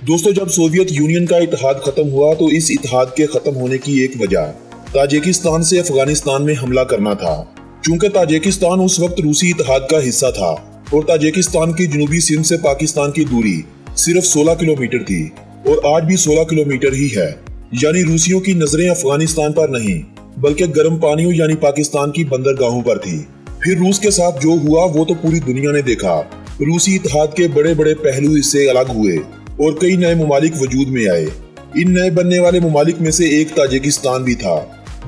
दोस्तों, जब Soviet union का इत्तेहाद खत्म हुआ तो इस इत्तेहाद के खत्म होने की एक वजह ताजिकिस्तान से अफगानिस्तान में हमला करना था। चूंकि ताजिकिस्तान उस वक्त रूसी इत्तेहाद का हिस्सा था और ताजिकिस्तान की जनूबी सिंध से पाकिस्तान की दूरी सिर्फ 16 किलोमीटर थी और आज भी 16 किलोमीटर ही है। यानी रूसियों की नजरें अफगानिस्तान पर नहीं बल्कि गर्म पानियों यानी पाकिस्तान की बंदरगाहों पर थी। फिर रूस के साथ जो हुआ वो तो पूरी दुनिया ने देखा। रूसी इत्तेहाद के बड़े बड़े पहलू इससे अलग हुए और कई नए ममालिक वजूद में आए। इन नए बनने वाले ममालिक में से एक ताजिकिस्तान भी था।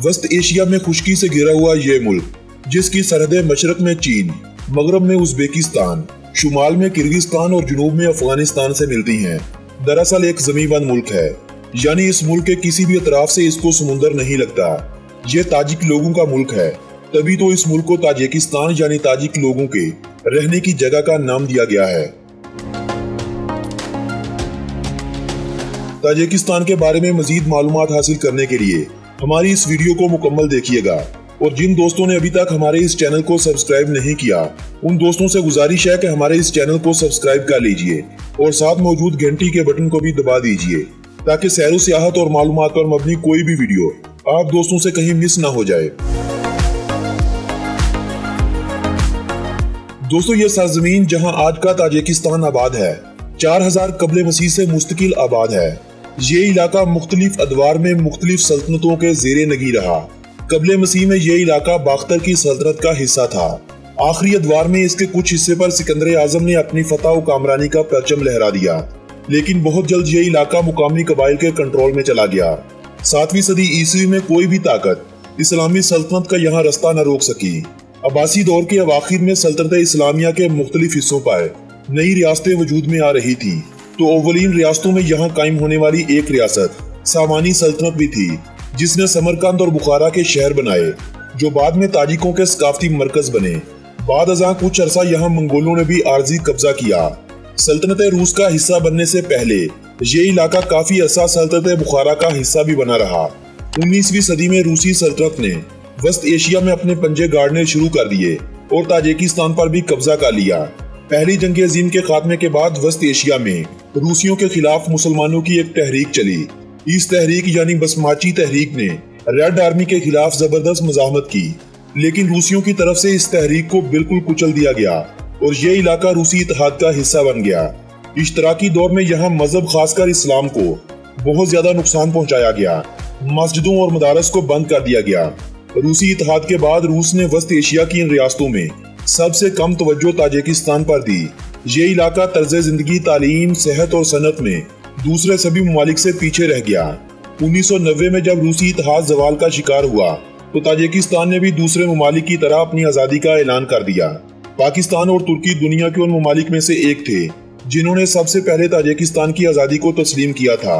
वस्त एशिया में खुश्की से घिरा हुआ ये मुल्क, जिसकी सरहदें मशरक में चीन, मगरब में उज्बेकिस्तान, शुमाल में किर्गिस्तान और जुनूब में अफगानिस्तान से मिलती हैं, दरअसल एक ज़मींबंद मुल्क है। यानी इस मुल्क के किसी भी अतराफ से इसको समुंदर नहीं लगता। ये ताजिक लोगों का मुल्क है, तभी तो इस मुल्क को ताजिकिस्तान यानी ताजिक लोगों के रहने की जगह का नाम दिया गया है। ताजिकिस्तान के बारे में मजीद मालूमात हासिल करने के लिए हमारी इस वीडियो को मुकम्मल देखिएगा और जिन दोस्तों ने अभी तक हमारे इस चैनल को सब्सक्राइब नहीं किया उन दोस्तों से गुजारिश है कि हमारे इस चैनल को सब्सक्राइब कर लीजिए और साथ मौजूद घंटी के बटन को भी दबा दीजिए ताकि सैर व सियाहत और मालूमात पर मबनी कोई भी वीडियो आप दोस्तों से कहीं मिस ना हो जाए। दोस्तों, ये सरजमीन जहां आज का ताजिकिस्तान आबाद है 4000 कबले मसीह से मुस्तकिल आबाद है। ये इलाका मुख्तलिफ अदवार में मुख्तलिफ सल्तनतों के ज़ेरे नगी रहा। कबले मसीह में ये इलाका बाख्तर की सल्तनत का हिस्सा था। आखिरी अदवार में इसके कुछ हिस्से पर सिकंदर आजम ने अपनी फतह व कामरानी का परचम लहरा दिया, लेकिन बहुत जल्द ये इलाका मुकामी कबाइल के कंट्रोल में चला गया। 7वीं सदी ईस्वी में कोई भी ताकत इस्लामी सल्तनत का यहाँ रास्ता न रोक सकी। अब्बासी दौर के अवाखिर में सल्तनत इस्लामिया के मुख्तलिफ हिस्सों पर नई रियासतें वजूद में आ रही थी, तो अव्वलीन रियासतों में यहाँ कायम होने वाली एक रियासत सामानी सल्तनत भी थी, जिसने समरकंद और बुखारा के शहर बनाए, जो बाद में ताजिकों के सकाफती मरकज बने। बाद अज़ां कुछ अरसा यहाँ मंगोलों ने भी आर्जी कब्जा किया। सल्तनत रूस का हिस्सा बनने से पहले ये इलाका काफी अरसा सल्तनत बुखारा का हिस्सा भी बना रहा। 19वीं सदी में रूसी सल्तनत ने वस्त एशिया में अपने पंजे गाड़ने शुरू कर दिए और ताजिकिस्तान पर भी कब्जा कर लिया। पहली जंग अज़ीम के खात्मे के बाद वस्त एशिया में रूसियों के खिलाफ मुसलमानों की एक तहरीक चली। इस तहरीक यानी बसमाची तहरीक ने रेड आर्मी के खिलाफ जबरदस्त मुजाहमत की, लेकिन रूसियों की तरफ से इस तहरीक को बिल्कुल कुचल दिया गया और ये इलाका रूसी इत्तेहाद का हिस्सा बन गया। इश्तराकी दौर में यहाँ मजहब खासकर इस्लाम को बहुत ज्यादा नुकसान पहुंचाया गया। मस्जिदों और मदारस को बंद कर दिया गया। रूसी इत्तेहाद के बाद रूस ने वस्त एशिया की इन रियासतों में सबसे कम तवज्जो ताजिकिस्तान पर दी। ये इलाका तर्ज जिंदगी, तालीम, सेहत और सनत में दूसरे सभी ममालिक से पीछे रह गया। 1990 में जब रूसी इत्तेहाद जवाल का शिकार हुआ तो ताजिकिस्तान ने भी दूसरे ममालिक की तरह अपनी आज़ादी का ऐलान कर दिया। पाकिस्तान और तुर्की दुनिया के उन ममालिक में से एक थे जिन्होंने सबसे पहले ताजिकिस्तान की आज़ादी को तस्लीम किया था।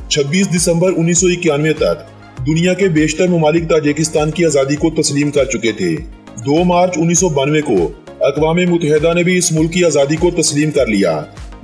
26 दिसंबर 1991 तक दुनिया के बेशतर ममालिक ताजिकिस्तान की आज़ादी को तस्लीम कर चुके थे। 2 मार्च 1992 को अक़वाम मुत्तहिदा ने भी इस मुल्क की आज़ादी को तस्लीम कर लिया,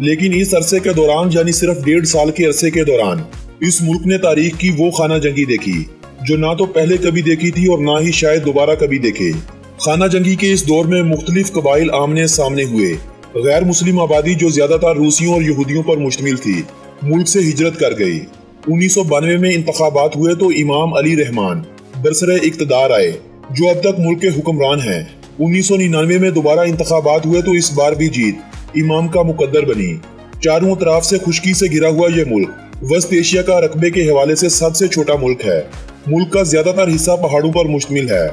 लेकिन इस अरसे के दौरान यानी सिर्फ 1.5 साल के अरसे के दौरान इस मुल्क ने तारीख की वो खाना जंगी देखी जो ना तो पहले कभी देखी थी और ना ही शायद दोबारा कभी देखे। खाना जंगी के इस दौर में मुख्तलिफ कबाइल आमने सामने हुए। गैर मुस्लिम आबादी जो ज्यादातर रूसियों और यहूदियों पर मुश्तमिल थी मुल्क से हिजरत कर गई। 1992 में इंतखाबात हुए तो इमाम अली रहमान बरसरे इक़्तिदार आए जो अब तक मुल्क के हुक्मरान हैं। 1999 में दोबारा इंतखाबात हुए तो इस बार भी जीत इमाम का मुकद्दर बनी। चारों तरफ से खुश्की से घिरा हुआ ये मुल्क वस्त एशिया का रकबे के हवाले से सबसे छोटा मुल्क है। मुल्क का ज्यादातर हिस्सा पहाड़ों पर मुश्तमिल है।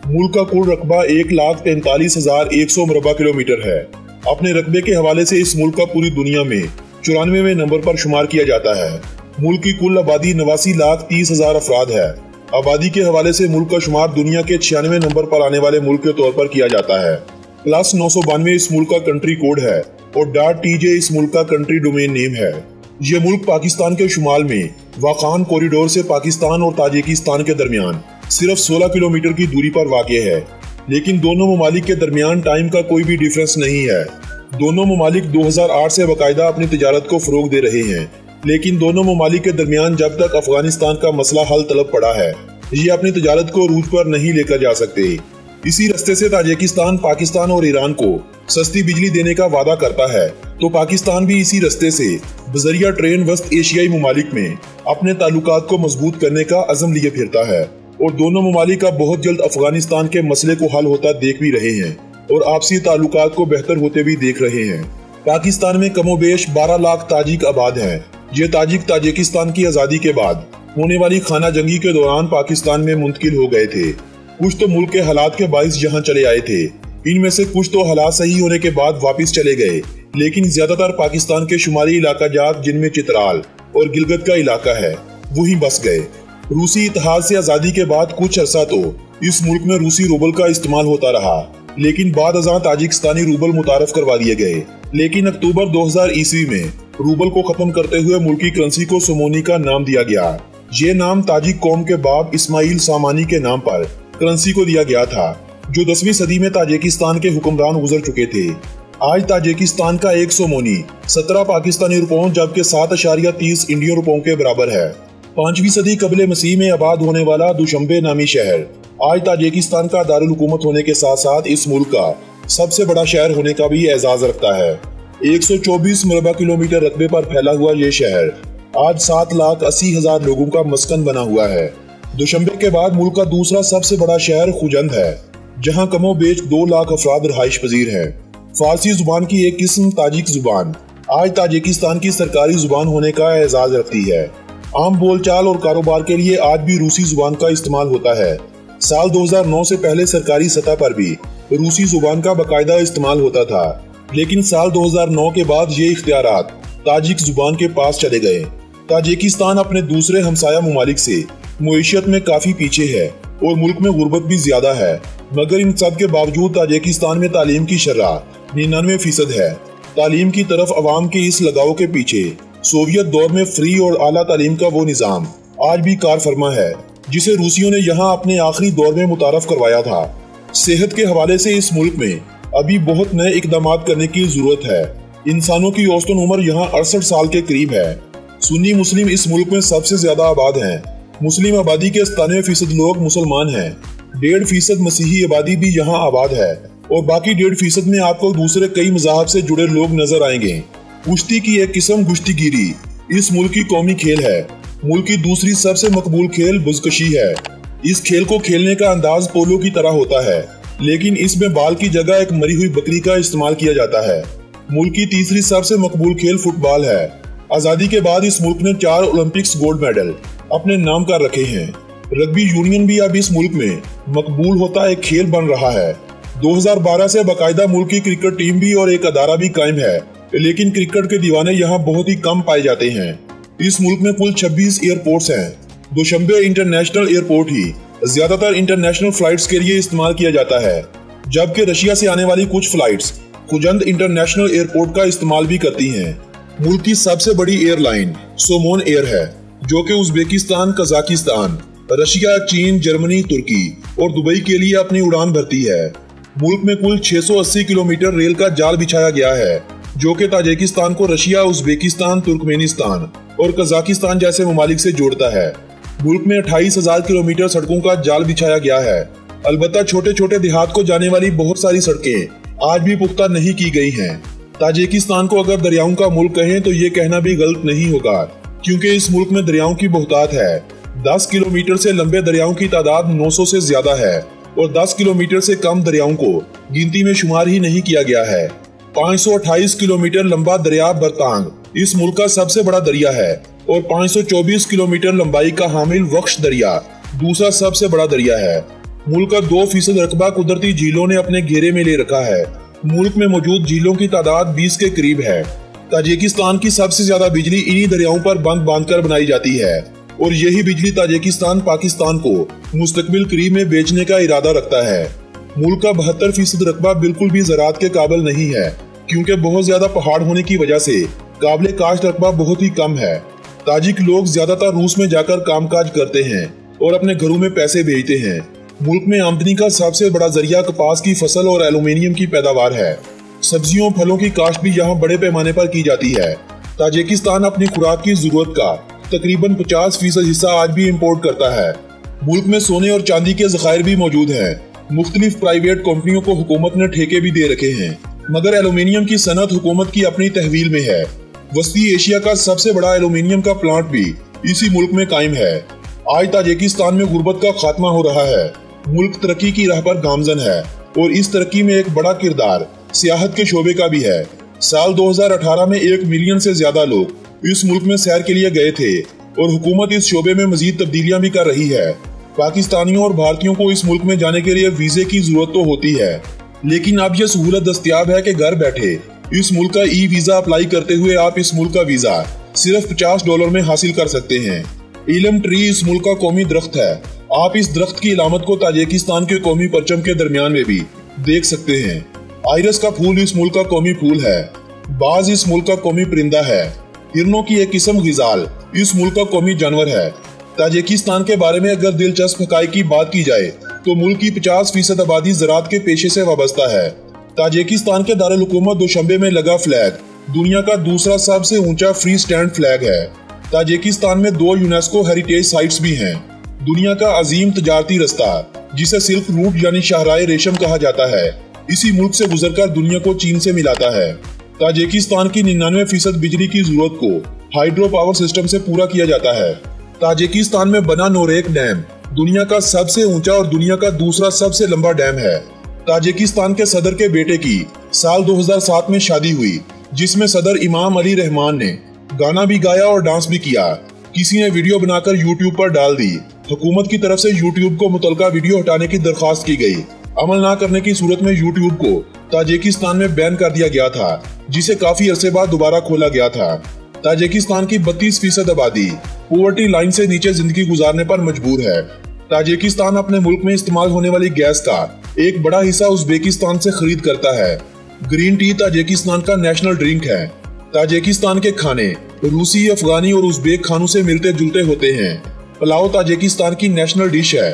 मुल्क का कुल रकबा 1,43,100 मुरबा किलोमीटर है। अपने रकबे के हवाले से इस मुल्क का पूरी दुनिया में 94वें नंबर पर शुमार किया जाता है। मुल्क की कुल आबादी 89,30,000 अफराद है। आबादी के हवाले से मुल्क का शुमार दुनिया के 96वें नंबर पर आने वाले मुल्क के तौर पर किया जाता है। +992 इस मुल्क का कंट्री कोड है और .tj इस मुल्क का कंट्री डोमेन नेम है। ये मुल्क पाकिस्तान के शुमाल में वाखान कॉरिडोर से पाकिस्तान और ताजिकिस्तान के दरमियान सिर्फ 16 किलोमीटर की दूरी पर वाक़ है, लेकिन दोनों ममालिक के दरमियान टाइम का कोई भी डिफरेंस नहीं है। दोनों ममालिक 2008 से बाकायदा अपनी तिजारत को फरोग दे रहे हैं, लेकिन दोनों ममालिक के दरमियान जब तक अफगानिस्तान का मसला हल तलब पड़ा है ये अपनी तिजारत को रूज पर नहीं लेकर जा सकते। इसी रास्ते से ताजिकिस्तान पाकिस्तान और ईरान को सस्ती बिजली देने का वादा करता है, तो पाकिस्तान भी इसी रास्ते से बजरिया ट्रेन वस्त एशियाई ममालिक में अपने ताल्लुकात को मजबूत करने का अज़म लिए फिरता है और दोनों ममालिक अब बहुत जल्द अफगानिस्तान के मसले को हल होता देख भी रहे हैं और आपसी ताल्लुकात को बेहतर होते भी देख रहे हैं। पाकिस्तान में कमोबेश 12 लाख ताजिक आबाद हैं। ये ताजिक ताजिकिस्तान की आज़ादी के बाद होने वाली खाना जंगी के दौरान पाकिस्तान में मुंतकिल हो गए थे। कुछ तो मुल्क के हालात के बाइस यहाँ चले आए थे, इनमें से कुछ तो हालात सही होने के बाद वापस चले गए, लेकिन ज्यादातर पाकिस्तान के शुमारी इलाका जात जिनमें चित्राल और गिलगित का इलाका है वहीं बस गए। रूसी इत्तेहाद से आज़ादी के बाद कुछ अरसा तो इस मुल्क में रूसी रूबल का इस्तेमाल होता रहा, लेकिन बाद अज़ां ताजिकिस्तानी रूबल मुतारफ करवा दिए गए। लेकिन अक्टूबर 2000 ईस्वी में रूबल को खत्म करते हुए मुल्की करेंसी को सोमोनी का नाम दिया गया। ये नाम ताजिक कौम के बाप इस्माइल सामानी के नाम पर करेंसी को दिया गया था, जो 10वीं सदी में ताजिकिस्तान के हुक्मरान गुजर चुके थे। आज ताजिकिस्तान का 1 सोमोनी 17 पाकिस्तानी रुपयों जबकि 7.30 इंडियन रुपयों के बराबर है। 5वीं सदी कबले मसीह में आबाद होने वाला दुशंबे नामी शहर आज ताजिकिस्तान का दारुल हुकूमत होने के साथ साथ इस मुल्क का सबसे बड़ा शहर होने का भी एजाज रखता है। 124 मुरबा किलोमीटर रकबे पर फैला हुआ ये शहर आज 7,80,000 लोगों का मस्कन बना हुआ है। दुशंबे के बाद मुल्क का दूसरा सबसे बड़ा शहर खुजंद है, जहां कमो बेच 2 लाख अफराद रहाइश पजीर हैं। फारसी जुबान की एक किस्म ताजिक जुबान आज ताजिकिस्तान की सरकारी जुबान होने का एजाज रखती है। आम बोलचाल और कारोबार के लिए आज भी रूसी जुबान का इस्तेमाल होता है। साल 2009 से पहले सरकारी सतह पर भी रूसी जुबान का बाकायदा इस्तेमाल होता था, लेकिन साल 2009 के बाद ये इख्तियारात ताजिक जुबान के पास चले गए। ताजिकिस्तान अपने दूसरे हमसाया ममालिक से मुईशत में काफी पीछे है और मुल्क में गुर्बत भी ज्यादा है, मगर इन सब के बावजूद ताजिकिस्तान में तालीम की शरह 99% है। तालीम की तरफ अवाम के इस लगाव के पीछे सोवियत दौर में फ्री और आला तालीम का वो निज़ाम आज भी कार फरमा है, जिसे रूसियों ने यहाँ अपने आखिरी दौर में मुतारफ करवाया था। सेहत के हवाले से इस मुल्क में अभी बहुत नए इकदाम करने की जरूरत है। इंसानों की औसतन उम्र यहाँ 68 साल के करीब है। सुन्नी मुस्लिम इस मुल्क में सबसे ज्यादा आबाद हैं। मुस्लिम आबादी के 97% लोग मुसलमान हैं। 1.5% मसीही आबादी भी यहाँ आबाद है और बाकी 1.5% में आपको दूसरे कई मज़ाहब से जुड़े लोग नजर आएंगे। कुश्ती की एक किस्म कुश्तीगिरी इस मुल्क की कौमी खेल है। मुल्क की दूसरी सबसे मकबूल खेल बुज़कशी है। इस खेल को खेलने का अंदाज पोलो की तरह होता है, लेकिन इसमें बाल की जगह एक मरी हुई बकरी का इस्तेमाल किया जाता है। मुल्क की तीसरी सबसे मकबूल खेल फुटबॉल है। आज़ादी के बाद इस मुल्क ने 4 ओलंपिक्स गोल्ड मेडल अपने नाम कर रखे हैं। रग्बी यूनियन भी अब इस मुल्क में मकबूल होता एक खेल बन रहा है। 2012 से बाकायदा मुल्क की क्रिकेट टीम भी और एक अदारा भी कायम है, लेकिन क्रिकेट के दीवाने यहाँ बहुत ही कम पाए जाते हैं। इस मुल्क में कुल 26 एयरपोर्ट्स हैं। दुशंबे इंटरनेशनल एयरपोर्ट ही ज्यादातर इंटरनेशनल फ्लाइट्स के लिए इस्तेमाल किया जाता है, जबकि रशिया से आने वाली कुछ फ्लाइट्स खुजंद इंटरनेशनल एयरपोर्ट का इस्तेमाल भी करती हैं। मुल्क की सबसे बड़ी एयरलाइन सोमोन एयर है, जो कि उज्बेकिस्तान, कजाकिस्तान, रशिया, चीन, जर्मनी, तुर्की और दुबई के लिए अपनी उड़ान भरती है। मुल्क में कुल 680 किलोमीटर रेल का जाल बिछाया गया है, जो कि ताजिकिस्तान को रशिया, उज्बेकिस्तान, तुर्कमेनिस्तान और कजाकिस्तान जैसे ममालिक से जोड़ता है। मुल्क में 28,000 किलोमीटर सड़कों का जाल बिछाया गया है। अलबत्ता छोटे छोटे देहात को जाने वाली बहुत सारी सड़कें आज भी पुख्ता नहीं की गई हैं। ताजिकिस्तान को अगर दरियाओं का मुल्क कहें तो ये कहना भी गलत नहीं होगा, क्योंकि इस मुल्क में दरियाओं की बहुतात है। 10 किलोमीटर से लंबे दरियाओं की तादाद 900 से ज्यादा है और 10 किलोमीटर से कम दरियाओं को गिनती में शुमार ही नहीं किया गया है। 528 किलोमीटर लंबा दरिया बरतांग इस मुल्क का सबसे बड़ा दरिया है और 524 किलोमीटर लंबाई का हामिल वक्श दरिया दूसरा सबसे बड़ा दरिया है। मुल्क का 2% रकबा कुदरती झीलों ने अपने घेरे में ले रखा है। मुल्क में मौजूद झीलों की तादाद 20 के करीब है। ताजिकिस्तान की सबसे ज्यादा बिजली इन्हीं दरियाओं पर बांध कर बनाई जाती है और यही बिजली ताजिकिस्तान पाकिस्तान को मुस्तकबिल करीब में बेचने का इरादा रखता है। मुल्क का 72% रकबा बिल्कुल भी ज़राअत के काबिल नहीं है, क्योंकि बहुत ज्यादा पहाड़ होने की वजह से काबिल काश्त रकबा बहुत ही कम है। ताजिक लोग ज्यादातर रूस में जाकर कामकाज करते हैं और अपने घरों में पैसे भेजते हैं। मुल्क में आमदनी का सबसे बड़ा जरिया कपास की फसल और एल्यूमिनियम की पैदावार है। सब्जियों फलों की काश्त भी यहाँ बड़े पैमाने पर की जाती है। ताजिकिस्तान अपनी खुराक की जरूरत का तकरीबन 50% हिस्सा आज भी इम्पोर्ट करता है। मुल्क में सोने और चांदी के जखायर भी मौजूद हैं। मुख्तलिफ प्राइवेट कंपनियों को हुकूमत ने ठेके भी दे रखे हैं। मगर एल्यूमिनियम की सनत हुकूमत की अपनी तहवील में है। वस्ती एशिया का सबसे बड़ा एल्यूमिनियम का प्लांट भी इसी मुल्क में कायम है। आज ताजिकिस्तान में गुर्बत का खात्मा हो रहा है। मुल्क तरक्की की राह पर गामजन है और इस तरक्की में एक बड़ा किरदार सियाहत के शोबे का भी है। साल 2018 में 1 मिलियन से ज्यादा लोग इस मुल्क में सैर के लिए गए थे और हुकूमत इस शोबे में मजीद तब्दीलियां भी कर रही है। पाकिस्तानियों और भारतीयों को इस मुल्क में जाने के लिए वीजे की जरूरत तो होती है, लेकिन अब यह सहूलत दस्तयाब है कि घर बैठे इस मुल्क का ई वीजा अप्लाई करते हुए आप इस मुल्क का वीजा सिर्फ $50 में हासिल कर सकते हैं। इलम ट्री इस मुल्क का कौमी दरख्त है। आप इस दरख्त की इलामत को ताजिकिस्तान के कौमी परचम के दरमियान में भी देख सकते हैं। आयरस का फूल इस मुल्क का कौमी फूल है। बाज इस मुल्क का कौमी परिंदा है। हिरनों की एक किस्म गिजाल इस मुल्क का कौमी जानवर है। ताजिकिस्तान के बारे में अगर दिलचस्प हकाइक की बात की जाए तो मुल्क की 50% आबादी ज़राअत के पेशे से वाबस्ता है। ताजिकिस्तान के दारुल हुकूमत दोशंबे में लगा फ्लैग दुनिया का दूसरा सबसे ऊंचा फ्री स्टैंड फ्लैग है। ताजिकिस्तान में 2 यूनेस्को हेरिटेज साइट्स भी हैं। दुनिया का अजीम तजारती रास्ता जिसे सिल्क रूट यानी शाहराए रेशम कहा जाता है, इसी मुल्क से गुजरकर दुनिया को चीन से मिलाता है। ताजिकिस्तान की 99% बिजली की जरूरत को हाइड्रो पावर सिस्टम से पूरा किया जाता है। ताजिकिस्तान में बना नोरेक डैम दुनिया का सबसे ऊंचा और दुनिया का दूसरा सबसे लंबा डैम है। ताजिकिस्तान के सदर के बेटे की साल 2007 में शादी हुई, जिसमें सदर इमाम अली रहमान ने गाना भी गाया और डांस भी किया। किसी ने वीडियो बनाकर यूट्यूब पर डाल दी। हुकूमत की तरफ से यूट्यूब को मुतलका वीडियो हटाने की दरख्वास्त की गई। अमल न करने की सूरत में यूट्यूब को ताजिकिस्तान में बैन कर दिया गया था, जिसे काफी अरसे बाद दोबारा खोला गया था। ताजिकिस्तान की 32% आबादी पॉवर्टी लाइन से नीचे जिंदगी गुजारने पर मजबूर है। ताजिकिस्तान अपने मुल्क में इस्तेमाल होने वाली गैस का एक बड़ा हिस्सा उज़्बेकिस्तान से खरीद करता है। ग्रीन टी ताजिकिस्तान का नेशनल ड्रिंक है। ताजिकिस्तान के खाने रूसी, अफगानी और उज़्बेक खानों से मिलते जुलते होते हैं। पुलाव ताजिकिस्तान की नेशनल डिश है।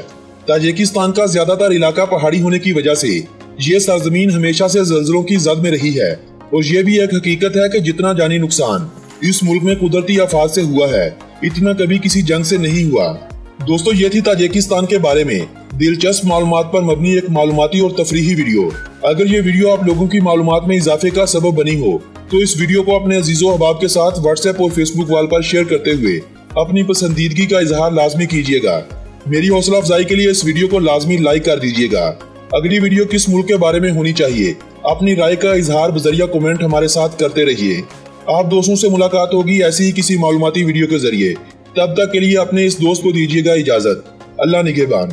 ताजिकिस्तान का ज्यादातर इलाका पहाड़ी होने की वजह से ये सरजमीन हमेशा से ज़लज़लों की जद में रही है और ये भी एक हकीकत है कि जितना जानी नुकसान इस मुल्क में कुदरती आफात से हुआ है, इतना कभी किसी जंग से नहीं हुआ। दोस्तों, ये थी ताजिकिस्तान के बारे में दिलचस्प मालूमात पर मबनी एक मालूमाती और तफरीही वीडियो। अगर ये वीडियो आप लोगों की मालूमात में इजाफे का सबब बनी हो तो इस वीडियो को अपने अजीजों अहबाब के साथ व्हाट्सएप और फेसबुक वाल पर शेयर करते हुए अपनी पसंदीदगी का इजहार लाजमी कीजिएगा। मेरी हौसला अफजाई के लिए इस वीडियो को लाजमी लाइक कर दीजिएगा। अगली वीडियो किस मुल्क के बारे में होनी चाहिए, अपनी राय का इजहार बजरिया कमेंट हमारे साथ करते रहिए। आप दोस्तों से मुलाकात होगी ऐसी ही किसी मालूमाती वीडियो के जरिए। तब तक के लिए अपने इस दोस्त को दीजिएगा इजाजत। अल्लाह निगहबान।